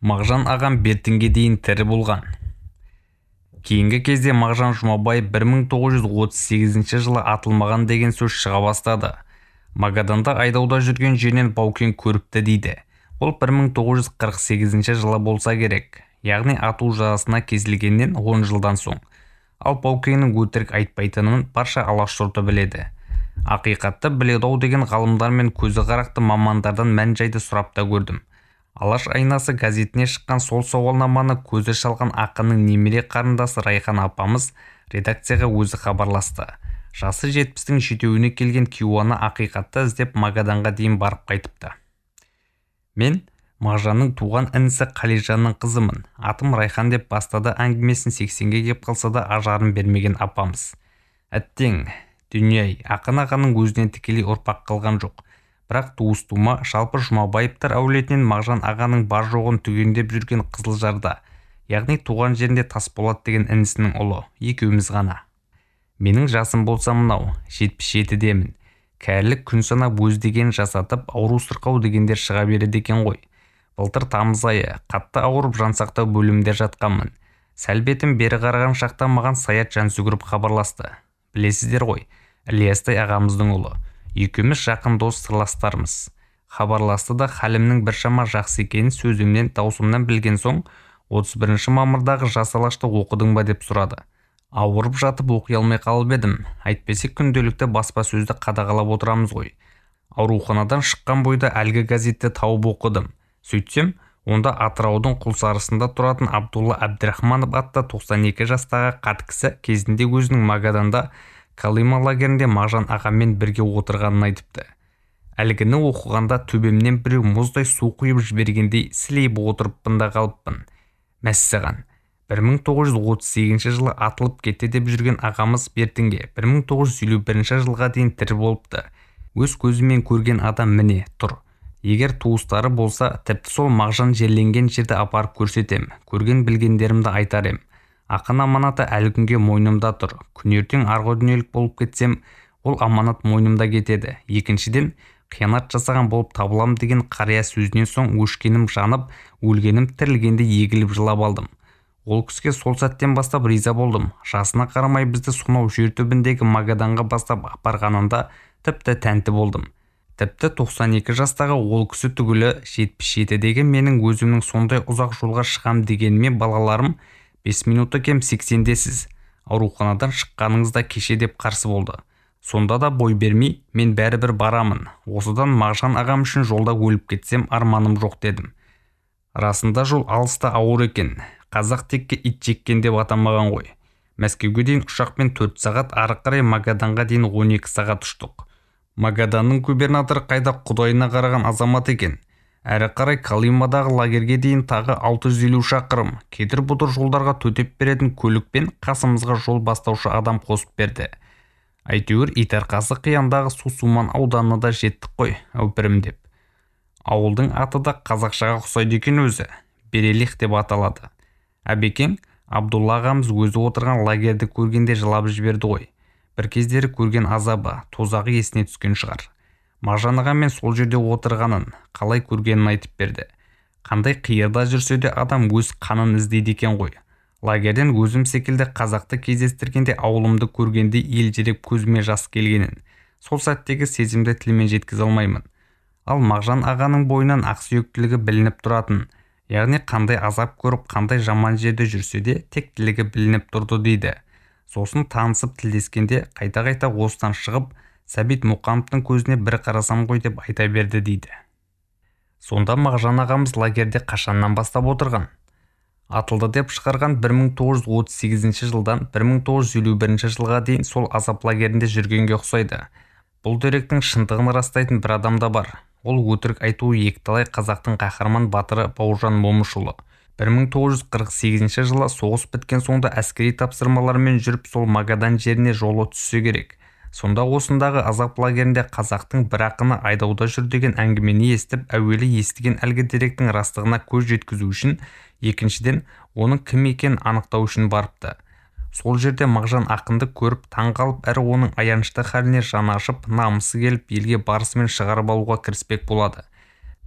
Мағжан ағам бертінге дейін тірі болған. Кейінгі кезде Мағжан Жұмабаев 1938 жылы атылмаған деген сөз шыға бастады. Магаданда айдауда жүрген жерінен Баукең көріпті дейді. Ол 1948 жылы болса керек, яғни ату жазасына кесілгеннен 10 жылдан соң. Ал Баукеңнің өтірік айтпайтынын барша алаш жұрты біледі. Ақиқатты біледі-ау деген ғалымдар мен көзі қарақты мамандардан мән-жайды сұрап та көрдім. Алаш айнасы газетіне шыққан сол сауалнаманы көзі шалған ақынның немере қарындасы Райхан апамыз редакцияға өзі хабарласты. Жасы 70-тің жетеуіне келген кейуана ақиқатты іздеп Магаданға дейін барып қайтыпты. Мен Мағжанның туған інісі Қалижанның қызымын. Атым Райхан деп бастады әңгімесін 80-ге кеп қалса да ажарын бермеген апамыз. Әттең, дүние-ай, ақын ағаның өзінен тікелей ұрпақ қалған жоқ. Бірақ туыс-тума жалпы Жұмабаевтар әулетінен Мағжан ағаның бар жоғын түгендеп жүрген Қызылжарда, яғни туған жерінде Тасболат деген інісінің ұлы, екеуміз ғана. Менің жасым болса мынау, 77-демін. Кәрілік күн санап өз деген жасатып, ауру сырқау дегендер шыға береді екен ғой. Былтыр тамыз айы қатты ауырып жансақтау бөлімде жатқанмын. Сәл бетім бері қараған шақта маған Саят Жансүгіров хабарласты. Білесіздер ғой, Ілиястай ағамыздың ұлы. Екеуміз жақын дос сырластармыз. Хабарласты да халімнің біршама жақсы екенін сөзімнен, даусымнан білген соң 31 мамырдағы жас алашты оқыдың ба деп сұрады. Ауырып жатып оқи алмай қалып едім. Әйтпесе күнделікті баспасөзді қадағалап отырамыз ғой. Ауруханадан шыққан бойда әлгі газетті тауып оқыдым. Сөйтсем, онда Атыраудың Құлсарысында тұратын Абдулла Әбдірахманов атты 92 жастағы қарт кісі кезінде өзінің Магаданда Калима лагерінде Мағжан ағаммен бірге отырғанын айтыпты. Әлгіні оқығанда төбемнен біреу мұздай су құйып жібергендей сілейіп отырыппын да қалыппын. Мәссаған, 1938 жылы атылып кетті деп жүрген ағамыз бертінге 1951 жылға дейін тірі болыпты. Өз көзімен көрген адам міне тұр. Егер туыстары болса, тіпті сол Мағжан жерленген жерді апарып көрсетем, көрген білгендерімді айтарем. Ақын аманаты әлі күнге мойнымда тұр. Күнертең арғы дүниелік болып кетсем, ол аманат мойнымда кетеді. Екіншіден, қиянат жасаған болып табылам деген қария сөзінен соң өшкенім жанып, өлгенім тірілгенде егіліп жылап алдым. Ол кісіге сол сәттен бастап риза болдым. Жасына қарамай бізді сонау жер түбіндегі Магаданға бастап апарғанында тіпті тәнті болдым. Тіпті 92 жастағы ол кісі түгілі 77-дегі менің өзімнің сондай ұзақ жолға шығам дегеніме балаларым 5 минутта кем 80-десіз. Ауруханадан шыққаныңызда кеше деп қарсы болды. Сонда да бой бермей, мен бәрібір барамын. Осыдан Мағжан ағам үшін жолда өліп кетсем арманым жоқ дедім. Расында жол алыста ауыр екен. Қазақ текке ит жеккен деп атамаған ғой. Мәскеуге дейін ұшақпен 4 сағат, ары қарай Магаданға дейін 12 сағат ұштық. Магаданның губернаторы қайда құдайына қараған азамат екен. Әрі қарай Калимадағы лагерге дейін тағы 650 шақырым. Кетір-бұтыр жолдарға төтеп беретін көлікпен қасымызға жол бастаушы адам қосып берді. Әйтеуір Итарқасы қияндағы Су-Суман ауданына да жеттік қой, әупірім деп. Ауылдың аты да қазақшаға ұқсайды екен өзі. Берелих деп аталады. Әбекең, Абдулла ағамыз өзі отырған лагерді көргенде жылап жіберді ғой. Бір кездері көрген азабы, тозағы есіне түскен шығар. Мағжан ағамен сол жерде отырғанын, қалай көргенін айтып берді. Қандай қиырда жүрсе де адам өз қанын іздейді екен ғой. Лагерден өзім секілді қазақты кездестіргенде ауылымды көргенде елжіреп көзіме жас келгенін. Сол сәттегі сезімді тілмен жеткізе алмаймын. Ал Мағжан ағаның бойынан ақсүйектілігі білініп тұратын, яғни қандай азап көріп, қандай жаман жерде жүрсе де тектілігі білініп тұрды дейді. Сосын танысып тілдескенде қайта-қайта осыдан шығып, Сәбит Мұқановтың көзіне бір қарасам ғой деп айта берді дейді. Сонда Мағжан ағамыз лагерде қашаннан бастап отырған? Атылды деп шығарған 1938 жылдан 1951 жылға дейін сол азап лагерінде жүргенге ұқсайды. Бұл деректің шындығын растайтын бір адам да бар. Ол өтірік айтуы екіталай қазақтың қаһарман батыры Бауыржан Момышұлы. 1948 жылы соғыс біткен соңда әскери тапсырмалармен жүріп сол Магадан жеріне жолы түссе керек. Сонда осындағы азап лагерінде қазақтың бір ақыны айдауда жүр деген әңгімені естіп, әуелі естіген әлгі деректің растығына көз жеткізу үшін, екіншіден оның кім екенін анықтау үшін барыпты. Сол жерде Мағжан ақынды көріп таң қалып, әрі оның аянышты халіне жаны ашып, намысы келіп, елге барысымен шығарып алуға кіріспек болады.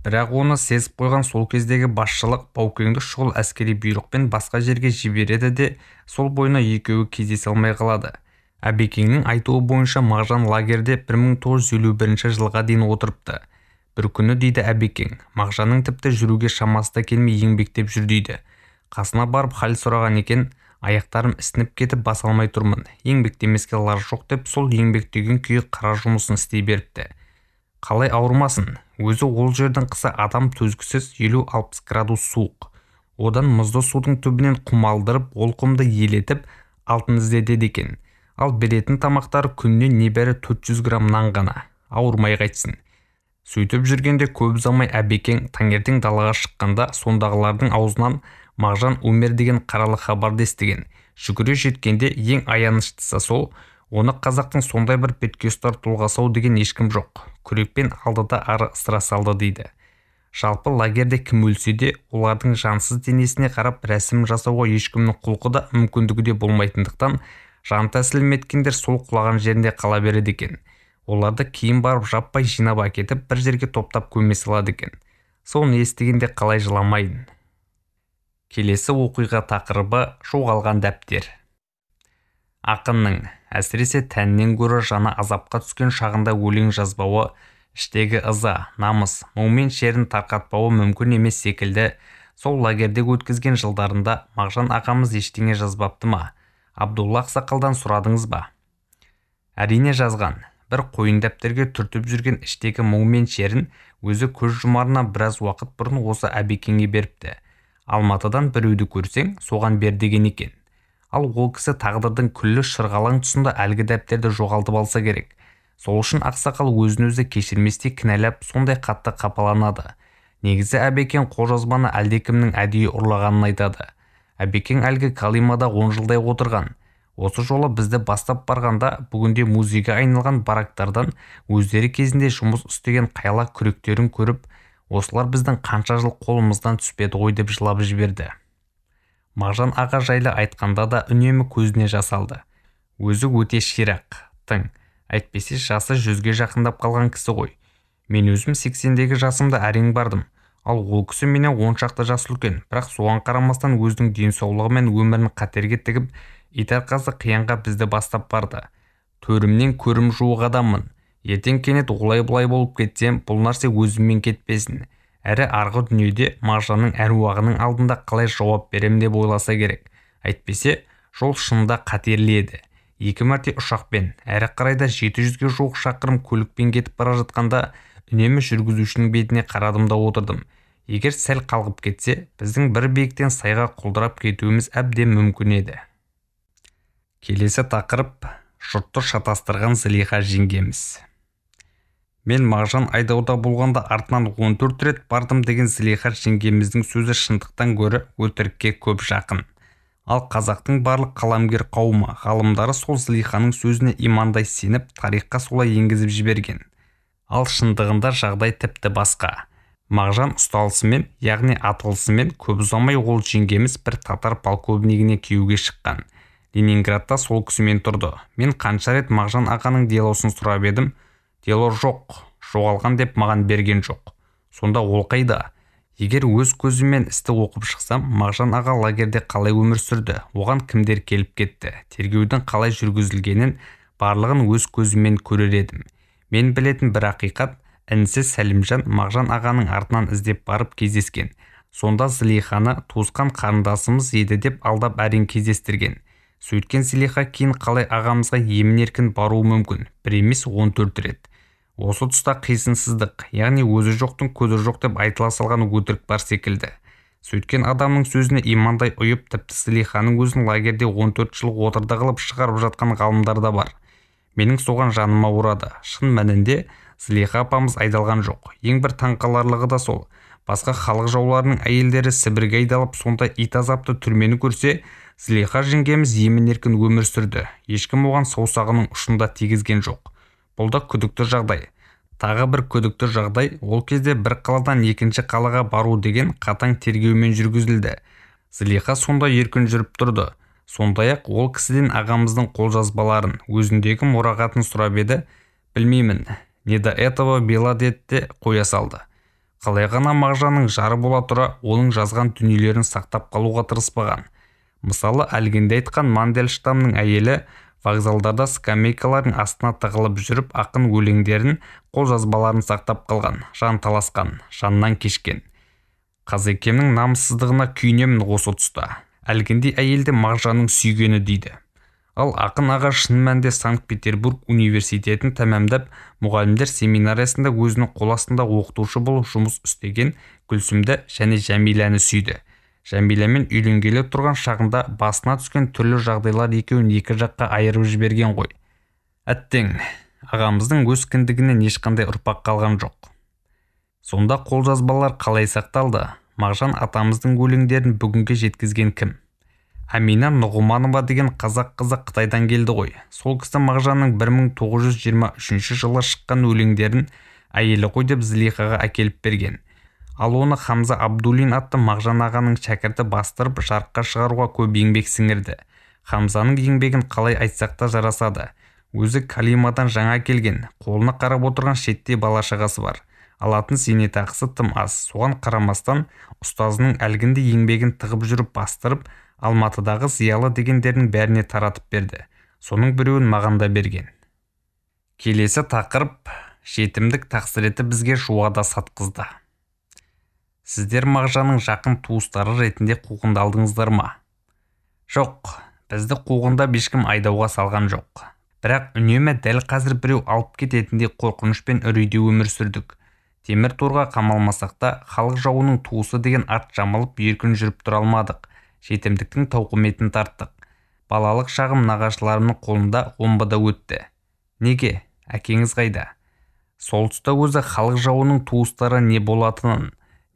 Бірақ оны сезіп қойған сол кездегі басшылық Баукеңді шұғыл әскери бұйрықпен басқа жерге жібереді де сол бойына екеуі кездесе алмай қалады. Әбекеңнің айтуы бойынша Мағжан лагерде 1951 жылға дейін отырыпты. Бір күні дейді Әбекең, Мағжанның тіпті жүруге шамасы да келмей еңбектеп жүр дейді. Қасына барып хал сұраған екен, аяқтарым ісініп кетіп баса алмай тұрмын. Еңбектемеске лаж жоқ деп сол еңбектеген күйі қара жұмысын істей беріпті. Қалай ауырмасын? Өзі ол жердің қысы адам төзгісіз 50-60 градус суық. Одан мұзды судың түбінен құм алдырып, ол құмды елетіп, алтын іздеді екен. Ал беретін тамақтары күніне небәрі 400 грамм нан ғана. Ауырмай қайтсын. Сөйтіп жүргенде көп ұзамай Әбекең таңертең далаға шыққанда сондағылардың аузынан Мағжан өмір деген қаралы хабарды естіген. Жүгіре жеткенде ең аяныштысы сол, оны қазақтың сондай бір бетке ұстар тұлғасы деген ешкім жоқ. Күрекпен алды да ары ысыра салды дейді. Жалпы лагерде кім өлсе де, олардың жансыз денесіне қарап рәсім жасауға ешкімнің құлқы да мүмкіндігі де болмайтындықтан, жан тәсілім еткендер сол құлаған жерінде қала береді екен. Оларды кейін барып жаппай жинап әкетіп бір жерге топтап көме салады екен. Соны естігенде қалай жыламайын. Келесі оқиға тақырыбы жоғалған дәптер. Ақынның әсіресе тәннен гөрі жаны азапқа түскен шағында өлең жазбауы, іштегі ыза, намыс, мұң мен шерін тарқатпауы мүмкін емес секілді, сол лагердегі өткізген жылдарында Мағжан ағамыз ештеңе жазбапты ма? Абдулла Ақсақалдан сұрадыңыз ба? Әрине жазған. Бір қойын дәптерге түртіп жүрген іштегі мұң мен шерін өзі көз жұмарына біраз уақыт бұрын осы Әбекеңге беріпті. Алматыдан біреуді көрсең, соған бер деген екен. Ал ол кісі тағдырдың күллі шырғалаң тұсында әлгі дәптерді жоғалтып алса керек. Сол үшін Ақсақал өзін өзі кешірместей кінәлап, сондай қатты қапаланады. Негізі Әбекең қолжазбаны әлдекімнің әдейі ұрлағанын айтады. Әбекең әлгі Калимада 10 жылдай отырған. Осы жолы бізді бастап барғанда бүгінде музейге айналған барактардан өздері кезінде жұмыс істеген қайла күректерін көріп, осылар біздің қанша жыл қолымыздан түспеді ғой деп жылап жіберді. Мағжан аға жайлы айтқанда да үнемі көзіне жас алды. Өзі өте ширақ, тың, әйтпесе жасы 100-ге жақындап қалған кісі ғой. Мен өзім 80-дегі жасымда әрең бардым. Ал ол кісі менен 10 шақты жас үлкен, бірақ соған қарамастан өзінің денсаулығы мен өмірін қатерге тігіп, итарқасы қиянға бізді бастап барды. Төрімнен көрім жуық адаммын. Ертең кенет олай-бұлай болып кетсем, бұл нәрсе өзіммен кетпесін. Әрі арғы дүниеде Мағжанның әруағының алдында қалай жауап берем деп ойласа керек. Әйтпесе, жол шынында қатерлі еді. 2 мәрте ұшақпен, әрі қарайда 700-ге жуық шақырым көлікпен кетіп бара жатқанда, үнемі жүргізушінің бетіне қарадым да отырдым. Егер сәл қалғып кетсе, біздің бір биіктен сайға құлдырап кетуіміз әбден мүмкін еді. Келесі тақырып жұртты шатастырған Зылиха жеңгеміз. Мен Мағжан айдауда болғанда артынан 14 рет бардым деген Зылиха жеңгеміздің сөзі шындықтан гөрі өтірікке көп жақын. Ал қазақтың барлық қаламгер қауымы, ғалымдары сол Зылиханың сөзіне имандай сеніп, тарихқа солай енгізіп жіберген. Ал шындығында жағдай тіпті басқа. Мағжан ұсталысымен, яғни атылысымен көп ұзамай ол жеңгеміз бір татар полковнигіне күйеуге шыққан. Ленинградта сол кісімен тұрды. Мен қанша рет Мағжан ағаның делосын сұрап едім. Дело жоқ, жоғалған деп маған берген жоқ. Сонда ол қайда? Егер өз көзімен істі оқып шықсам, Мағжан аға лагерде қалай өмір сүрді, оған кімдер келіп кетті, тергеудің қалай жүргізілгенін барлығын өз көзімен көрер едім. Мен білетін бір ақиқат, інісі Сәлімжан Мағжан ағаның артынан іздеп барып кездескен. Сонда Зылиханы туысқан қарындасымыз еді деп алдап әрең кездестірген. Сөйткен Зылиха кейін қалай ағамызға емін-еркін баруы мүмкін, бір емес 14 рет. Осы тұста қисынсыздық, яғни өзі жоқтың көзі жоқ деп айтыла салған өтірік бар секілді. Сөйткен адамның сөзіне имандай ұйып, тіпті Зылиханың өзін лагерде 14 жыл отырды қылып шығарып жатқан ғалымдар да бар. Менің соған жаныма ұрады. Шын мәнінде Зылиха апамыз айдалған жоқ. Ең бір таңқаларлығы да сол. Басқа халық жауларының әйелдері Сібірге айдалып, сонда ит азапты түрмені көрсе, Зылиха жеңгеміз емін-еркін өмір сүрді. Ешкім оған саусағының ұшында тигізген жоқ. Бұл да күдікті жағдай. Тағы бір күдікті жағдай, ол кезде бір қаладан екінші қалаға бару деген қатаң тергеумен жүргізілді. Зылиха сонда еркін жүріп тұрды. Сондай-ақ ол кісіден ағамыздың қолжазбаларын, өзіндегі мұрағатын сұрап еді, білмеймін, не до этого бела деді де қоя салды. қалай ғана Мағжанның жары бола тұра оның жазған дүниелерін сақтап қалуға тырыспаған. Мысалы, әлгінде айтқан Мандельштамның әйелі вокзалдарда скамейкалардың астына тығылып жүріп ақын өлеңдерін, қолжазбаларын сақтап қалған, жан таласқан, жаннан кешкен. Қазекемнің намыссыздығына күйінемін осы тұста. Әлгінде әйелді Мағжанның сүйгені дейді. Ал ақын аға шын мәнінде Санкт-Петербург университетін тәмамдап, мұғалімдер семинариясында өзінің қол астында оқытушы болып жұмыс істеген Гүлсімді және Жәмиләні сүйді. Жәмиләмен үйленгелі тұрған шағында басына түскен түрлі жағдайлар екеуін екі жаққа айырып жіберген ғой. Әттең, ағамыздың өз кіндігінен ешқандай ұрпақ қалған жоқ. Сонда қолжазбалар қалай сақталды? Мағжан атамыздың өлеңдерін бүгінге жеткізген кім? Амина Нұғыманова деген қазақ қызы Қытайдан келді ғой. Сол кісі Мағжанның 1923 жылы шыққан өлеңдерін әйелі ғой деп Зылихаға әкеліп берген. Ал оны Хамза Абдуллин атты Мағжан ағаның шәкірті бастырып жарыққа шығаруға көп еңбек сіңірді. Хамзаның еңбегін қалай айтсақ та жарасады. Өзі Калимадан жаңа келген, қолына қарап отырған шетте бала-шағасы бар. Алатын зейнетақысы тым аз. Соған қарамастан ұстазының әлгінде еңбегін тығып жүріп бастырып, Алматыдағы зиялы дегендердің бәріне таратып берді. Соның біреуін маған да берген. Келесі тақырып жетімдік тақсіреті бізге жуада сатқызды. Сіздер Мағжанның жақын туыстары ретінде қуғындалдыңыздар ма? Жоқ, бізді қуғындап ешкім айдауға салған жоқ. Бірақ үнемі дәл қазір біреу алып кететіндей қорқынышпен үрейде өмір сүрдік. Темір торға қамалмасақ та халық жауының туысы деген ат жамылып еркін жүріп тұра алмадық. Жетімдіктің тауқыметін тарттық. Балалық шағым нағашыларымның қолында омбыда өтті. Неге? Әкеңіз қайда? Сол тұста өзі халық жауының туыстары не болатынын,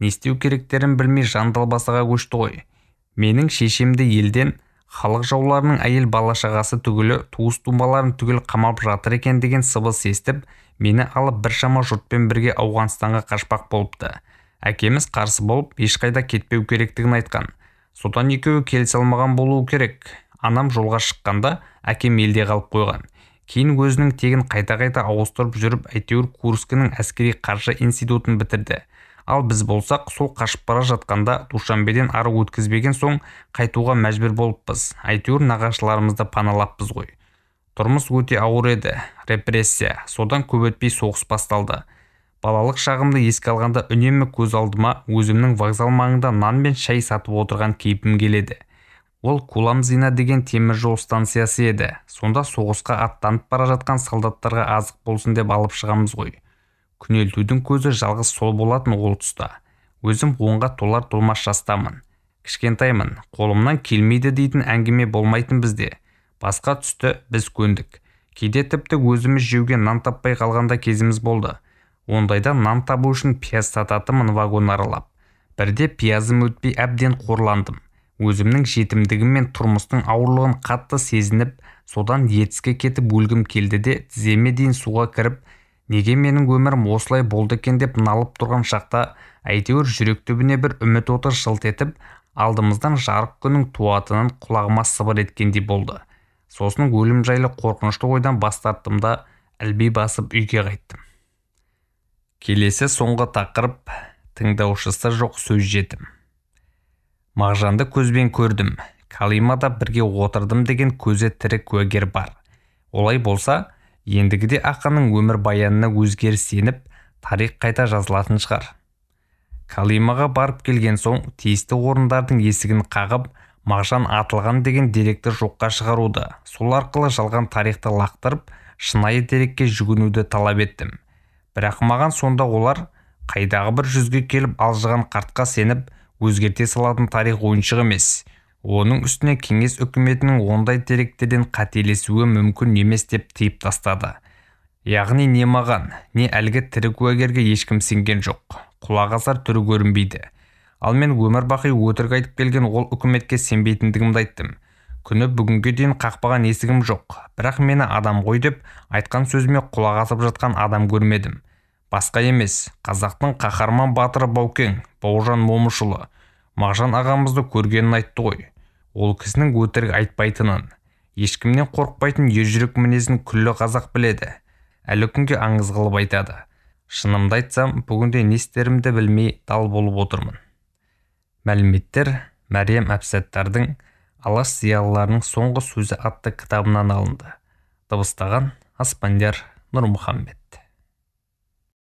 не істеу керектерін білмей жан далбасаға көшті ғой. Менің шешемді елден халық жауларының әйел бала-шағасы түгілі, туыс-тумаларын түгіл қамап жатыр екен деген сыбыс естіп, мені алып біршама жұртпен бірге Ауғанстанға қашпақ болыпты. Әкеміз қарсы болып, ешқайда кетпеу керектігін айтқан. Содан екеуі келісе алмаған болуы керек. Анам жолға шыққанда әкем елде қалып қойған. Кейін өзінің тегін қайта-қайта ауыстырып жүріп, әйтеуір Курскінің әскери қаржы институтын бітірді. Ал біз болсақ, сол қашып бара жатқанда Душанбеден ары өткізбеген соң қайтуға мәжбүр болыппыз. Әйтеуір нағашыларымызды паналаппыз ғой. Тұрмыс өте ауыр еді, репрессия. Содан көп өтпей соғыс басталды. Балалық шағымды еске алғанда үнемі көз алдыма өзімнің вокзал маңында нан мен шай сатып отырған кейпім келеді. Ол Куламзина деген темір жол станциясы еді. Сонда соғысқа аттанып бара жатқан солдаттарға азық болсын деп алып шығамыз ғой. Күнелтудің көзі жалғыз сол болатын ол тұста. Өзім 10-ға толар-толмас жастамын. Кішкентаймын, қолымнан келмейді дейтін әңгіме болмайтын бізде. Басқа түсті біз көндік. Кейде тіпті өзіміз жеуге нан таппай қалғанда кезіміз болды. Ондайда нан табу үшін пияз сататымын вагон аралап. Бірде пиязым өтпей әбден қорландым. Өзімнің жетімдігім мен тұрмыстың ауырлығын қатты сезініп, содан етіске кетіп өлгім келді де тіземе дейін суға кіріп, неге менің өмірім осылай болды екен деп налып тұрған шақта, әйтеуір жүрек түбіне бір үміт оты жылт етіп, алдымыздан жарық күннің туатынын құлағыма сыбыр еткендей болды. Сосын өлім жайлы қорқынышты ойдан бас тарттым да ілби басып үйге қайттым. Келесі соңғы тақырып тыңдаушысы жоқ сөз жетім. Мағжанды көзбен көрдім. Калимада бірге отырдым деген көзі тірі куәгер бар. Олай болса, ендігіде ақынның өмір баянына өзгеріс еніп, тарих қайта жазылатын шығар. Калимаға барып келген соң, тиісті орындардың есігін қағып, Мағжан атылған деген деректі жоққа шығаруды, сол арқылы жалған тарихты лақтырып, шынайы дерекке жүгінуді талап еттім. Бірақ маған сонда олар қайдағы бір жүзге келіп алжыған қартқа сеніп, өзгерте салатын тарих ойыншық емес. Оның үстіне кеңес үкіметінің ондай деректерден қателесуі мүмкін емес деп тыйып тастады. Яғни не маған, не әлгі тірі куәгерге ешкім сенген жоқ. Құлақ асар түрі көрінбейді. Ал мен өмір бақи өтірік айтып келген ол үкіметке сенбейтіндігімді айттым. Күні бүгінге дейін қақпаған есігім жоқ. Бірақ мені адам ғой деп айтқан сөзіме құлақ асып жатқан адам көрмедім. Басқа емес, қазақтың қаһарман батыры Баукең, Бауыржан Момышұлы, Мағжан ағамызды көргенін айтты ғой. Ол кісінің өтірік айтпайтынын, ешкімнен қорықпайтын ержүрек мінезін күллі қазақ біледі. Әлі күнге аңыз қылып айтады. Шынымды айтсам, бүгінде не істерімді білмей дал болып отырмын. Мәліметтер Мәриям Әбсаттардың алаш зиялыларының соңғы сөзі атты кітабынан алынды. Дыбыстаған Аспандияр Нұрмұхаммед.